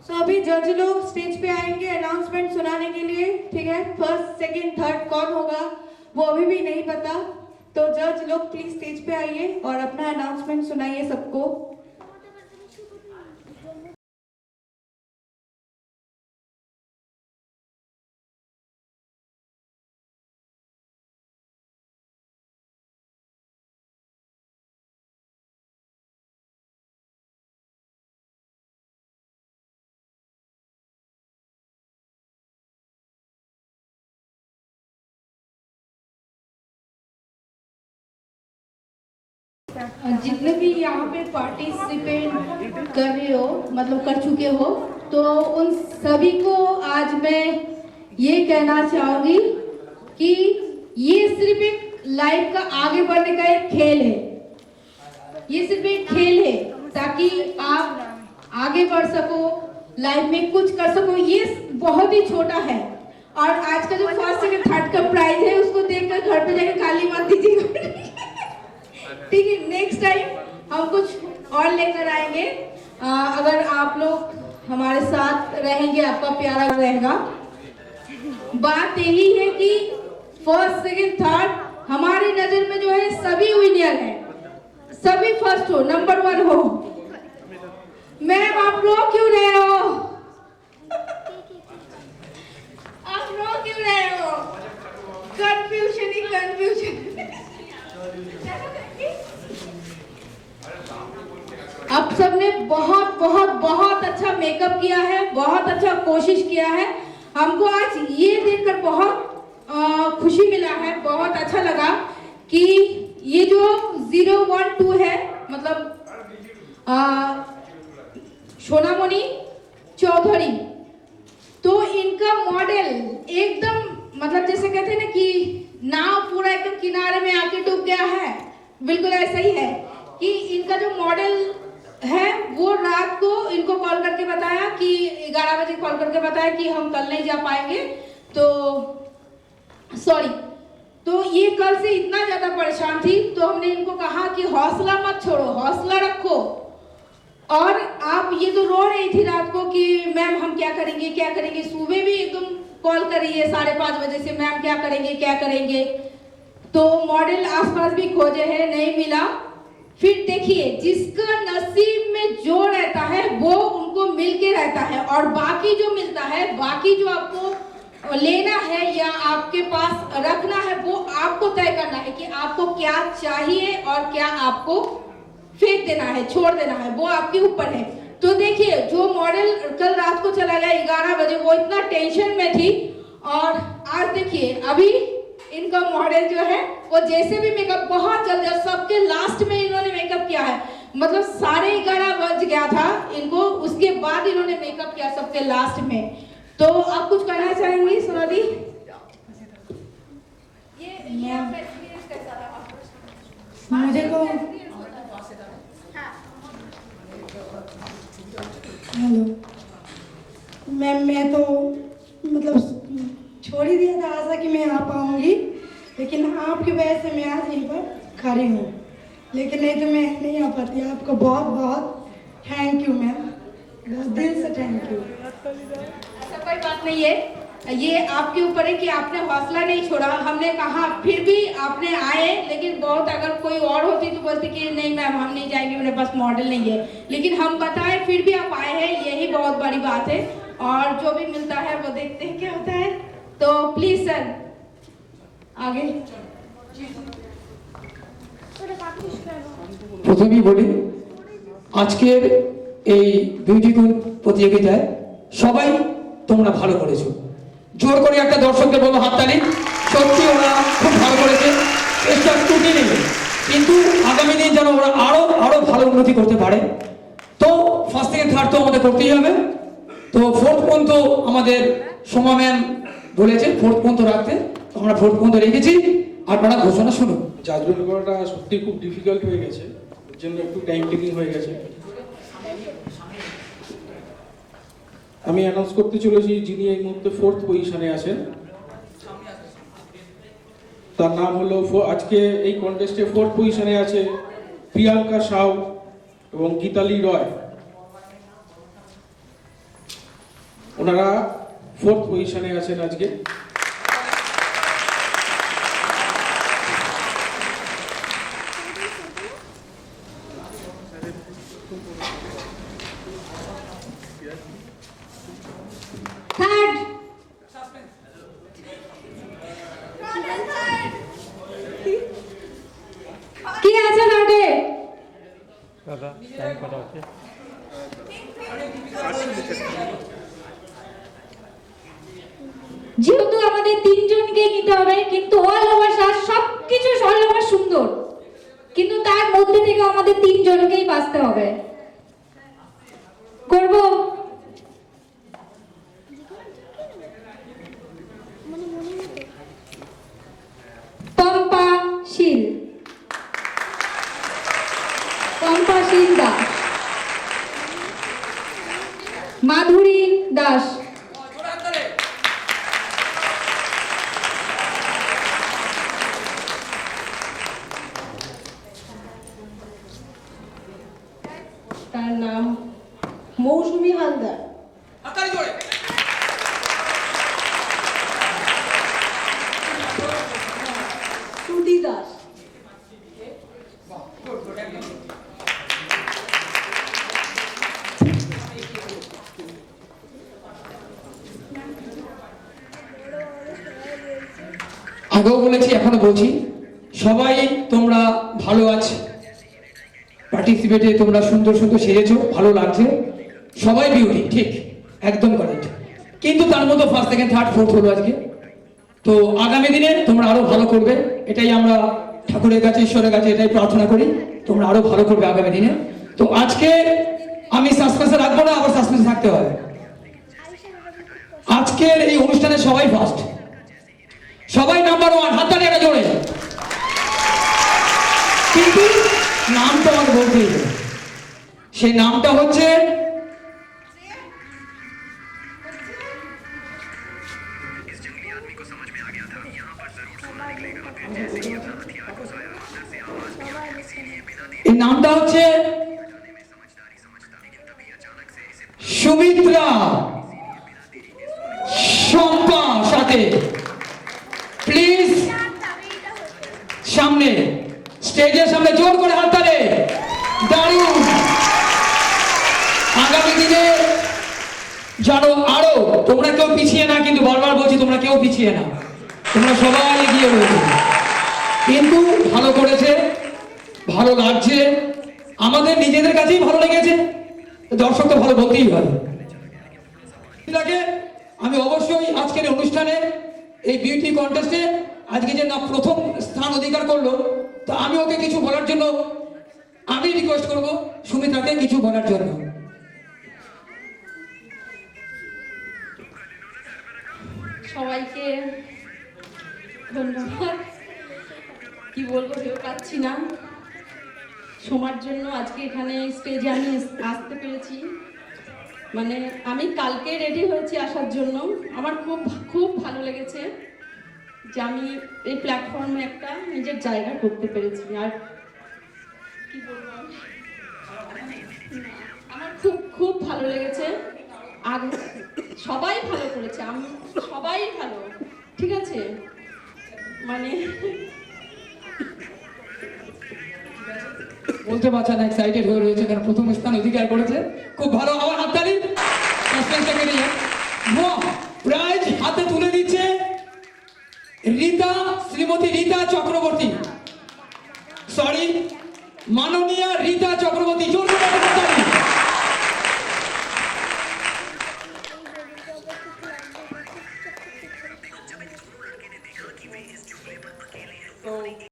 सो अभी जज लोग स्टेज पे आएंगे अनाउंसमेंट सुनाने के लिए, ठीक है। फर्स्ट सेकंड थर्ड कौन होगा वो अभी भी नहीं पता, तो जज लोग प्लीज स्टेज पे आइए और अपना अनाउंसमेंट सुनाइए सबको। जितने भी यहाँ पे पार्टिसिपेट कर रहे हो, मतलब कर चुके हो, तो उन सभी को आज मैं ये कहना चाहूँगी कि ये सिर्फ एक लाइफ का आगे बढ़ने का एक खेल है। ये सिर्फ एक खेल है ताकि आप आगे बढ़ सको, लाइफ में कुछ कर सको। ये बहुत ही छोटा है और आज का जो फर्स्ट सेकंड थर्ड का प्राइज है उसको देखकर घर पे जाकर गाली मत दीजिएगा। ठीक है, नेक्स्ट टाइम हम कुछ और लेकर आएंगे। अगर आप लोग हमारे साथ रहेंगे आपका प्यारा रहेगा। बात यही है कि फर्स्ट सेकंड थर्ड हमारी नजर में जो है सभी विनर है, सभी फर्स्ट हो, नंबर 1 हो। मैम आप रो क्यों रहे हो? आप रो क्यों रहे हो? कंफ्यूजन ही कंफ्यूजन। आप सबने बहुत बहुत बहुत अच्छा मेकअप किया है, बहुत अच्छा कोशिश किया है। हमको आज ये देखकर बहुत खुशी मिला है, बहुत अच्छा लगा कि ये जो 012 है, मतलब सोनामणि चौधरी, तो इनका मॉडल एकदम, मतलब जैसे कहते हैं ना कि नाव पूरा एकदम किनारे में आके डूब गया है, बिल्कुल ऐसा ही है कि इनका जो मॉडल है वो रात को इनको कॉल करके बताया कि 11 बजे कॉल करके बताया कि हम कल नहीं जा पाएंगे, तो सॉरी। तो ये कल से इतना ज्यादा परेशान थी, तो हमने इनको कहा कि हौसला मत छोड़ो, हौसला रखो। और आप ये तो रो रही थी रात को कि मैम हम क्या करेंगे क्या करेंगे, सुबह भी एकदम कॉल कर रही है 5:30 बजे से, मैम क्या करेंगे क्या करेंगे। तो मॉडल आसपास भी खोजे हैं, नहीं मिला। फिर देखिए, जिसका नसीब में जो रहता है वो उनको मिलके रहता है, और बाकी जो मिलता है, बाकी जो आपको लेना है या आपके पास रखना है, वो आपको तय करना है कि आपको क्या चाहिए और क्या आपको फेंक देना है, छोड़ देना है, वो आपके ऊपर है। तो देखिए, जो मॉडल कल रात को चला गया 11 बजे, वो इतना टेंशन में थी, और आज देखिए अभी इनका मॉडल जो है वो जैसे भी मेकअप बहुत जल्दी, सबके लास्ट में इन्होंने मेकअप किया है, मतलब 11:30 बज गया था इनको, उसके बाद इन्होंने मेकअप किया सबके लास्ट में। तो आप कुछ कहना चाहेंगी सुनादी? ये आपका एक्सपीरियंस कैसा रहा? मुझे तो हेलो मैम, मैं तो मतलब छोड़ ही दिया था आशा कि मैं आ पाऊंगी, लेकिन आपकी वजह से मैं आज यहीं पर खड़ी हूँ, लेकिन नहीं तो मैं नहीं आ पाती। आपको बहुत बहुत थैंक यू मैम, बहुत दिल से थैंक यू। ऐसा कोई बात नहीं है, ये आपके ऊपर है कि आपने हौसला नहीं छोड़ा। हमने कहा फिर भी आपने आए, लेकिन बहुत, अगर कोई और होती तो बोलती कि नहीं मैम हम नहीं जाएंगे, मेरे पास मॉडल नहीं है, लेकिन हम बताए फिर भी आप आए हैं, यही बहुत बड़ी बात है। और जो भी मिलता है वो देखते हैं क्या होता है। तो प्लीज सर आगे। প্রথমেই বলি, আজকের এই বিউটিফুল প্রতিযোগিতায় সবাই তোমরা ভালো করেছো। জোর করে একটা দর্শকদের বলো হাততালি। সত্যি ওরা খুব ভালো করেছে, চেষ্টা ত্রুটি নেই, কিন্তু আগামী দিন যেন ওরা আরো আরো ভালো উন্নতি করতে পারে। তো ফার্স্ট থেকে থার্ড তো আমাদের করতেই হবে। তো ফোর্থ পর্যন্ত আমাদের সোমা ম্যাম বলেছে ফোর্থ পর্যন্ত রাখতে, তো আমরা ফোর্থ পর্যন্ত রেখেছি। আপনারা ঘোষণা শুনুন। জাজমেন্ট করাটা সত্যি খুব ডিফিকাল্ট হয়ে গেছে, এর জন্য একটু টাইম টেকিং হয়ে গেছে। আমি অ্যানাউন্স করতে চলেছি যিনি এই মুহূর্তে ফোর্থ পজিশনে আছেন, তার নাম হলো, আজকে এই কন্টেস্টে ফোর্থ পজিশনে আছে প্রিয়াঙ্কা সাউ এবং গীতালি রয়। ওনারা 4th পজিশনে আছেন আজকে। থার্ড কি আছে থার্ডে? দাদা টাইম কটা হচ্ছে? যেহেতু আমাদের তিনজনকে নিতে হবে, কিন্তু অল ওভার সবকিছু অল ওভার সুন্দর, কিন্তু তার মধ্যে থেকে আমাদের তিনজনকেই বাঁচতে হবে। করব পম্পা শীল, পম্পা শীল দাস, মাধুরী দাস, তার নাম মৌসুমী হালদার, শ্রুতি দাস, আগেও বলেছি এখনো বলছি, সবাই তোমরা ভালো আছো, পার্টিসিপেটে তোমরা সুন্দর সুন্দর সেজেছো, ভালো লাগছে, সবাই বিউটি, ঠিক একদম কারেক্ট। কিন্তু তার মধ্যে ফার্স্ট সেকেন্ড থার্ড ফোর্থ হলো আজকে। তো আগামী দিনে তোমরা আরো ভালো করবে, এটাই আমরা ঠাকুরের কাছে ঈশ্বরের কাছে এটাই প্রার্থনা করি, তোমরা আরো ভালো করবে আগামী দিনে। তো আজকে আমি সাসপেন্সে রাখবো না, আবার সাসপেন্সে থাকতে হবে। আজকের এই অনুষ্ঠানে সবাই ফার্স্ট, সবাই নাম্বার 1, হাততালি একটা জোরে। কিন্তু নামটা আমার বলতেই হবে, সেই নামটা হচ্ছে এই নামটা হচ্ছে সুমিত্রা শম্পা সাথে। প্লিজ সামনে, স্টেজের সামনে জোর করে হাততালি। দারুণ। আগামী দিনে জানো আরো তোমরা কেউ পিছিয়ে না, কিন্তু বারবার বলছি তোমরা কেউ পিছিয়ে না, তোমরা সবাই এগিয়ে রয়েছে। কিন্তু ভালো করেছে, ভালো লাগছে, আমাদের নিজেদের কাছেই ভালো লেগেছে, দর্শক তো ভালো বলতেই হবে। আমি অবশ্যই আজকের অনুষ্ঠানে এই বিউটি কন্টেস্টে আজকে যে না প্রথম স্থান অধিকার করলো, তো আমি ওকে কিছু বলার জন্য আমি রিকোয়েস্ট করব সুমিত্রাকে কিছু বলার জন্য। সবাইকে ধন্যবাদ, কি বলবো ভেবে পাচ্ছি না। সময়ের জন্য আজকে এখানে স্টেজে আমি আসতে পেরেছি, মানে আমি কালকে রেডি হয়েছি আসার জন্য। আমার খুব খুব ভালো লেগেছে যে আমি এই প্ল্যাটফর্মে একটা নিজের জায়গা করতে পেরেছি। আর কি বলবো, আমার খুব খুব ভালো লেগেছে। আর সবাই ভালো করেছে, আমি সবাই ভালো, ঠিক আছে, মানে বলতে পারছে না, এক্সাইটেড হয়ে রয়েছে কারণ প্রথম স্থান অধিকার করেছে। খুব ভালো, আমার হাততালি। সাসপেন্সটাকে নিয়ে প্রাইজ হাতে তুলে দিচ্ছে রীতা, শ্রীমতী রীতা চক্রবর্তী, সরি মাননীয়া রীতা চক্রবর্তী। জোর করে হাততালি।